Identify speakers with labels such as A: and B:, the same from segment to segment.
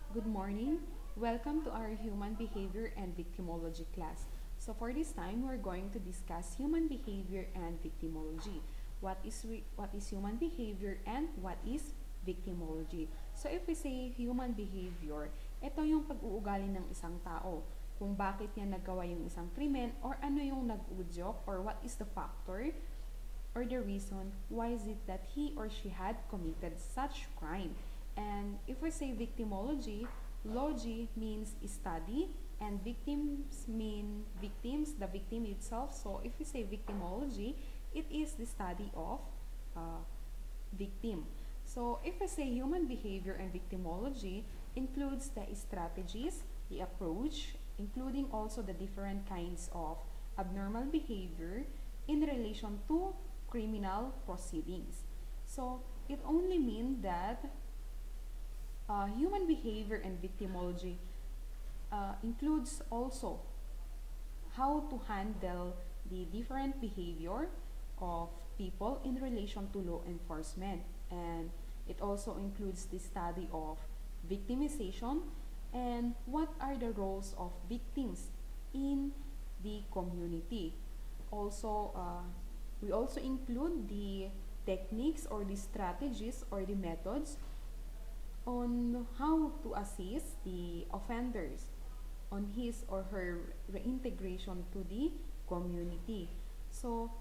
A: Good morning. Welcome to our human behavior and victimology class. So for this time, we're going to discuss human behavior and victimology. What is human behavior and what is victimology? So if we say human behavior, ito yung pag-uugali ng isang tao. Kung bakit niya nagawa yung isang krimen or ano yung nag-udyok or what is the factor or the reason why is it that he or she had committed such crime. And if we say victimology, logy means study and victims mean victims, the victim itself. So if we say victimology, it is the study of uh, victim. So if we say human behavior and victimology includes the strategies, the approach, including also the different kinds of abnormal behavior in relation to criminal proceedings. So it only means that human behavior and victimology includes also how to handle the different behavior of people in relation to law enforcement. And it also includes the study of victimization and what are the roles of victims in the community. Also, we also include the techniques or the strategies or the methods on how to assist the offenders on his or her reintegration to the community. So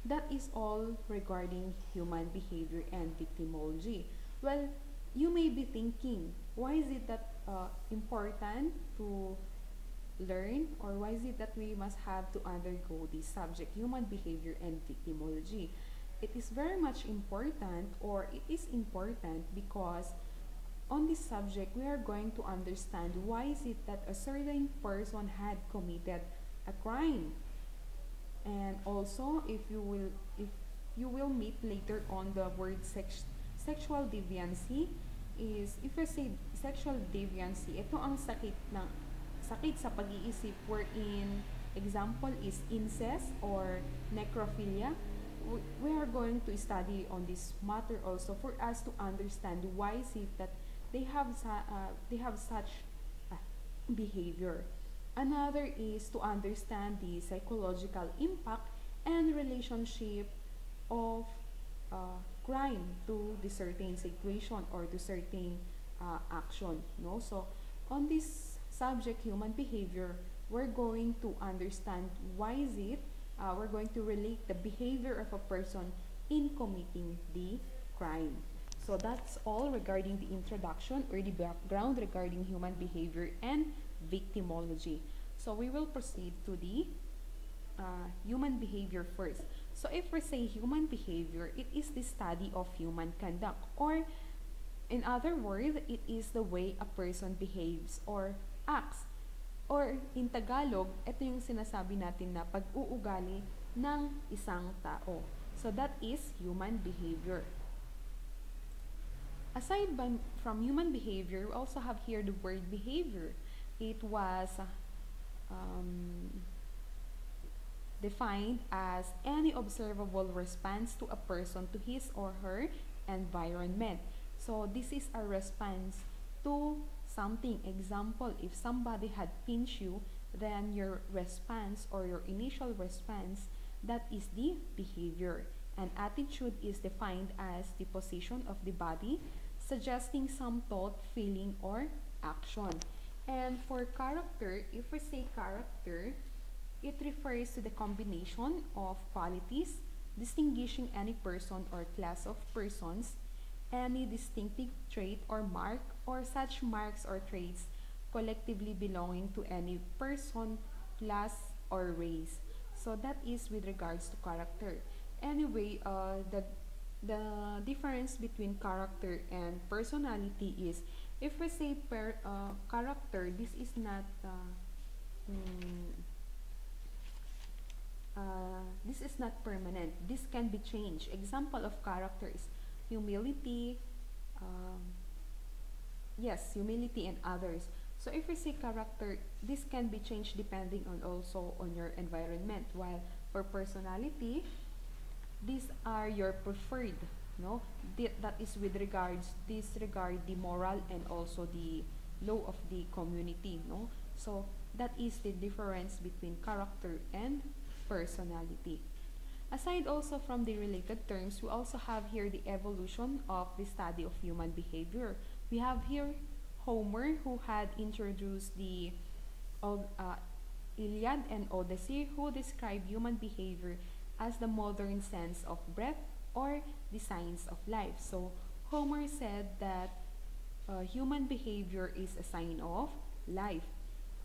A: that is all regarding human behavior and victimology. Well, you may be thinking, why is it that important to learn, or why is it that we must have to undergo this subject, human behavior and victimology? It is very much important, or it is important because on this subject we are going to understand why is it that a certain person had committed a crime. And also, if you will meet later on the word sexual deviancy, is if you say sexual deviancy, ito ang sakit sa pag-iisip, wherein example is incest or necrophilia. We are going to study on this matter also for us to understand why is it that they have such behavior. Another is to understand the psychological impact and relationship of crime to the certain situation or to certain action. No? So on this subject, human behavior, we're going to understand why is it, we're going to relate the behavior of a person in committing the crime. So that's all regarding the introduction or the background regarding human behavior and victimology. So we will proceed to the human behavior first. So if we say human behavior, it is the study of human conduct, or in other words, it is the way a person behaves or acts. Or in Tagalog, ito yung sinasabi natin na pag-uugali ng isang tao. So that is human behavior. Aside from human behavior, we also have here the word behavior. It was defined as any observable response to a person to his or her environment. So this is a response to something. Example, if somebody had pinched you, then your response or your initial response, that is the behavior. And attitude is defined as the position of the body, suggesting some thought, feeling, or action. And for character, if we say character, it refers to the combination of qualities distinguishing any person or class of persons, any distinctive trait or mark, or such marks or traits collectively belonging to any person, class, or race. So that is with regards to character. Anyway, the difference between character and personality is, if we say character, this is not permanent. This can be changed. Example of character is humility, yes, humility and others. So if we say character, this can be changed depending on also on your environment. While for personality, these are your preferred, no? That is with regards, disregard the moral and also the law of the community, no? So that is the difference between character and personality. Aside also from the related terms, we also have here the evolution of the study of human behavior. We have here Homer, who had introduced the uh, Iliad and Odyssey, who describe human behavior as the modern sense of breath or the science of life. So Homer said that human behavior is a sign of life,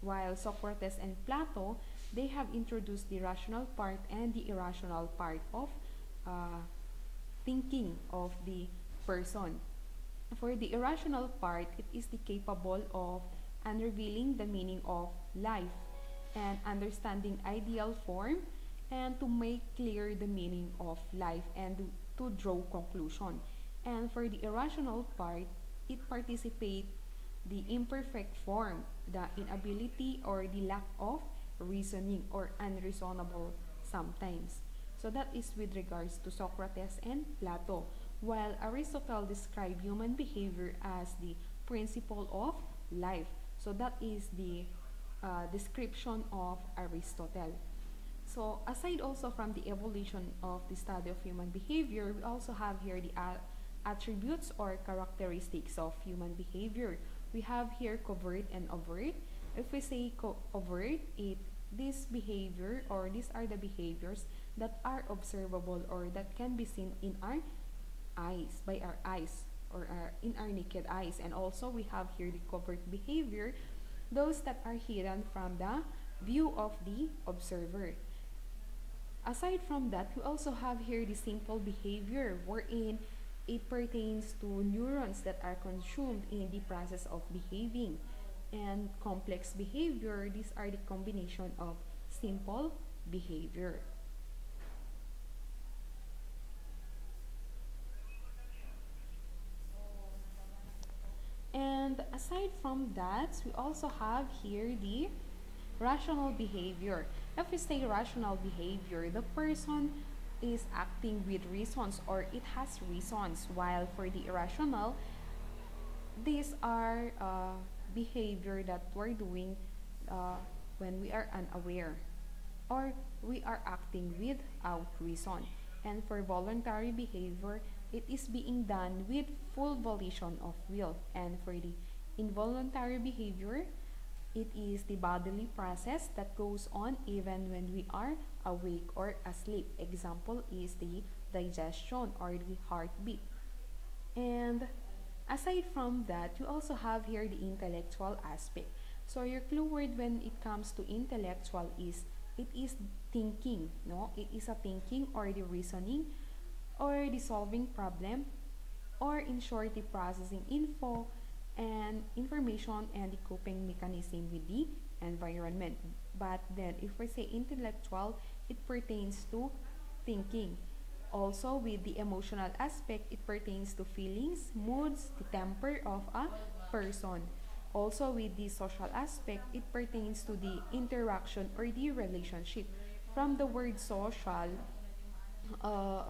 A: while Socrates and Plato, they have introduced the rational part and the irrational part of uh, thinking of the person. For the irrational part, it is the capable of unrevealing the meaning of life and understanding ideal form and to make clear the meaning of life and to draw conclusion. And for the irrational part, it participates the imperfect form, the inability or the lack of reasoning or unreasonable sometimes. So that is with regards to Socrates and Plato, while Aristotle described human behavior as the principle of life. So that is the description of Aristotle. So aside also from the evolution of the study of human behavior, we also have here the attributes or characteristics of human behavior. We have here covert and overt. If we say overt, this behavior or these are the behaviors that are observable or that can be seen in our eyes, by our eyes or in our naked eyes. And also we have here the covert behavior, those that are hidden from the view of the observer. Aside from that, we also have here the simple behavior, wherein it pertains to neurons that are consumed in the process of behaving. And complex behavior, these are the combination of simple behavior. And aside from that, we also have here the rational behavior. If we say rational behavior, the person is acting with reasons or it has reasons, while for the irrational, these are behavior that we're doing when we are unaware or we are acting without reason. And for voluntary behavior, it is being done with full volition of will. And for the involuntary behavior, it is the bodily process that goes on even when we are awake or asleep. Example is the digestion or the heartbeat. And aside from that, you also have here the intellectual aspect. So your clue word when it comes to intellectual is it is thinking, no? It is a thinking or the reasoning or the solving problem or in short the processing info and information and the coping mechanism with the environment. But then if we say intellectual, it pertains to thinking. Also with the emotional aspect, it pertains to feelings, moods, the temper of a person. Also with the social aspect, it pertains to the interaction or the relationship. From the word social, uh,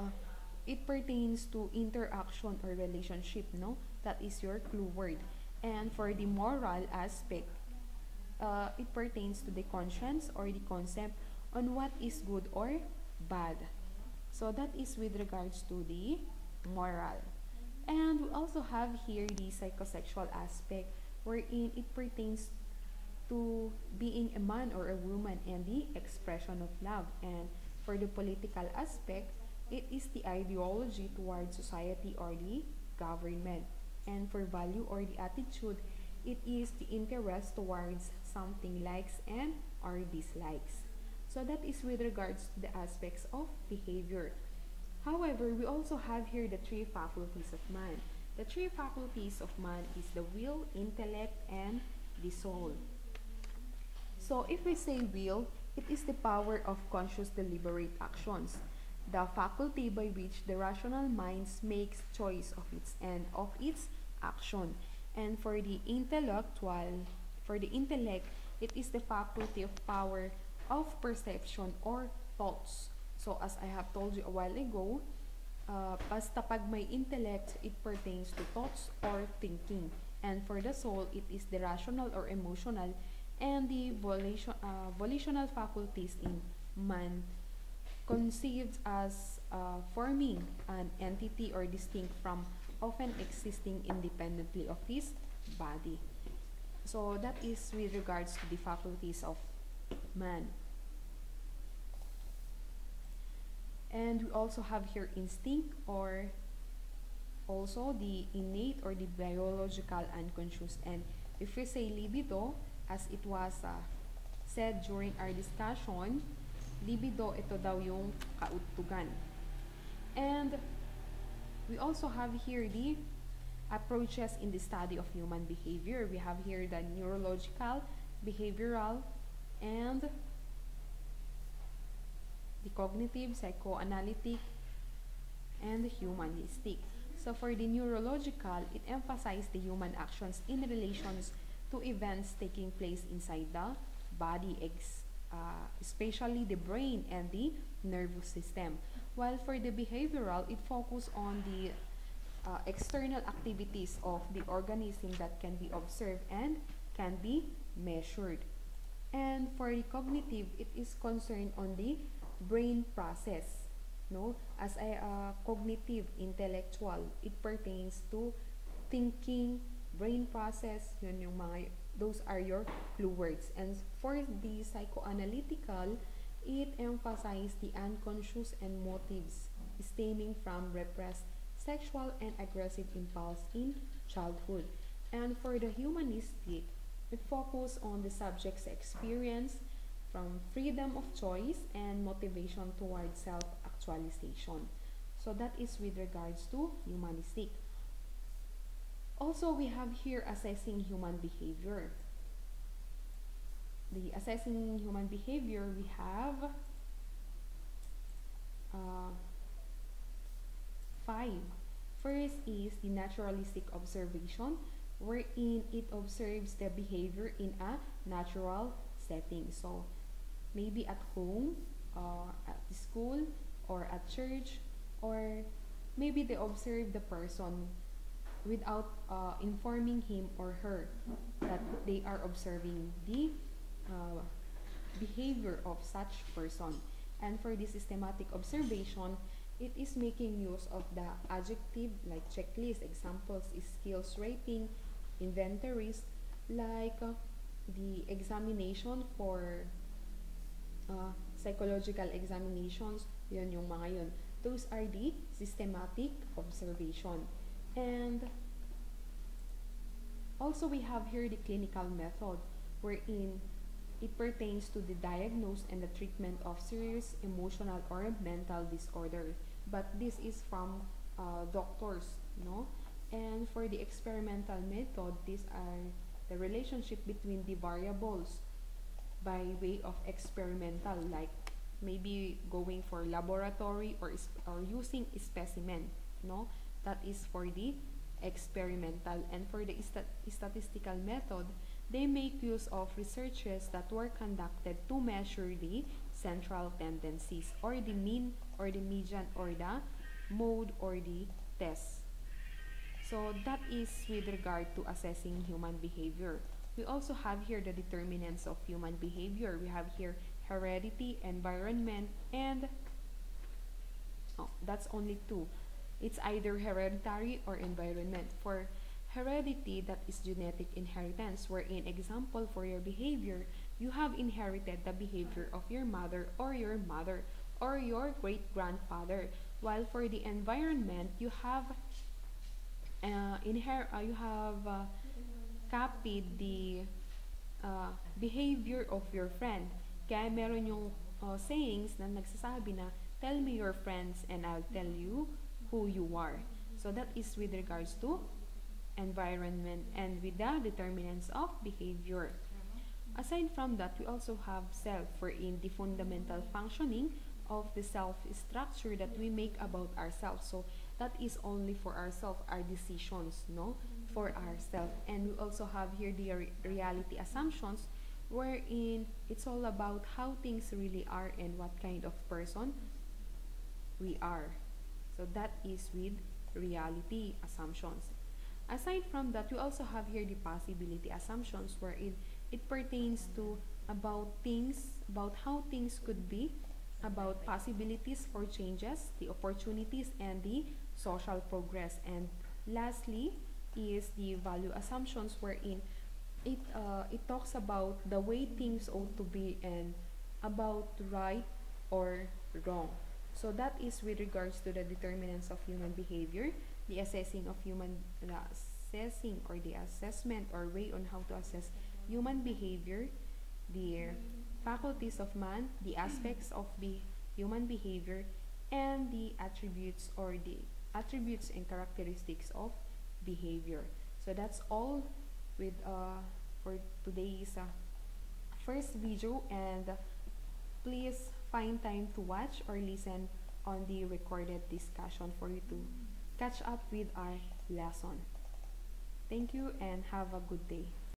A: it pertains to interaction or relationship, no? That is your clue word. And for the moral aspect, it pertains to the conscience or the concept on what is good or bad. So that is with regards to the moral. And we also have here the psychosexual aspect, wherein it pertains to being a man or a woman and the expression of love. And for the political aspect, it is the ideology towards society or the government. And for value or the attitude, it is the interest towards something likes and or dislikes. So that is with regards to the aspects of behavior. However, we also have here the three faculties of man. The three faculties of man is the will, intellect, and the soul. So if we say will, it is the power of conscious deliberate actions, the faculty by which the rational mind makes choice of its end of its action. And for the intellect, it is the faculty of power of perception or thoughts. So as I have told you a while ago, basta pag may intellect, it pertains to thoughts or thinking. And for the soul, it is the rational or emotional and the volitional faculties in man, conceived as forming an entity or distinct from often existing independently of his body. So that is with regards to the faculties of man. And we also have here instinct, or also the innate or the biological unconscious. And if we say libido, as it was said during our discussion, libido, ito daw yung kautugan. And we also have here the approaches in the study of human behavior. We have here the neurological, behavioral, and the cognitive, psychoanalytic, and the humanistic. So for the neurological, it emphasizes the human actions in relations to events taking place inside the body, especially the brain and the nervous system. While for the behavioral, it focuses on the external activities of the organism that can be observed and can be measured. And for the cognitive, it is concerned on the brain process. No, as a cognitive, intellectual, it pertains to thinking, brain process. Yun yung mga, those are your clue words. And for the psychoanalytical, it emphasizes the unconscious and motives stemming from repressed sexual and aggressive impulse in childhood. And for the humanistic, it focuses on the subject's experience from freedom of choice and motivation towards self-actualization. So that is with regards to humanistic. Also, we have here assessing human behavior. The assessing human behavior, we have 5. First is the naturalistic observation, wherein it observes the behavior in a natural setting. So maybe at home, at the school, or at church, or maybe they observe the person without informing him or her that they are observing the behavior of such person. And for the systematic observation, it is making use of the adjective like checklist. Examples is skills rating, inventories, like the examination for psychological examinations, yun yung mga yun. Those are the systematic observation. And also we have here the clinical method, wherein it pertains to the diagnosis and the treatment of serious emotional or mental disorder. But this is from doctors, no? And for the experimental method, these are the relationship between the variables by way of experimental, like maybe going for laboratory or using a specimen, no? That is for the experimental. And for the statistical method, they make use of researches that were conducted to measure the central tendencies, or the mean, or the median, or the mode, or the test. So that is with regard to assessing human behavior. We also have here the determinants of human behavior. We have here heredity, environment, and that's only 2. It's either hereditary or environment. For heredity, that is genetic inheritance, wherein example for your behavior, you have inherited the behavior of your mother or your great-grandfather. While for the environment, you have copied the behavior of your friend. Kaya meron yung sayings na nagsasabi na, tell me your friends and I'll tell you who you are. So that is with regards to environment and with the determinants of behavior. Aside from that, we also have self, wherein the fundamental functioning of the self structure that we make about ourselves. So that is only for ourselves, our decisions, no? For ourselves. And we also have here the reality assumptions, wherein it's all about how things really are and what kind of person we are. So that is with reality assumptions. Aside from that, we also have here the possibility assumptions wherein it pertains to about things, about how things could be, about possibilities for changes, the opportunities, and the social progress. And lastly is the value assumptions wherein it talks about the way things ought to be and about right or wrong. So that is with regards to the determinants of human behavior, the assessing of human the assessing or the assessment or way on how to assess human behavior, the faculties of man, the aspects of human behavior, and the attributes and characteristics of behavior. So that's all with for today's first video, and please find time to watch or listen on the recorded discussion for you to catch up with our lesson. Thank you and have a good day.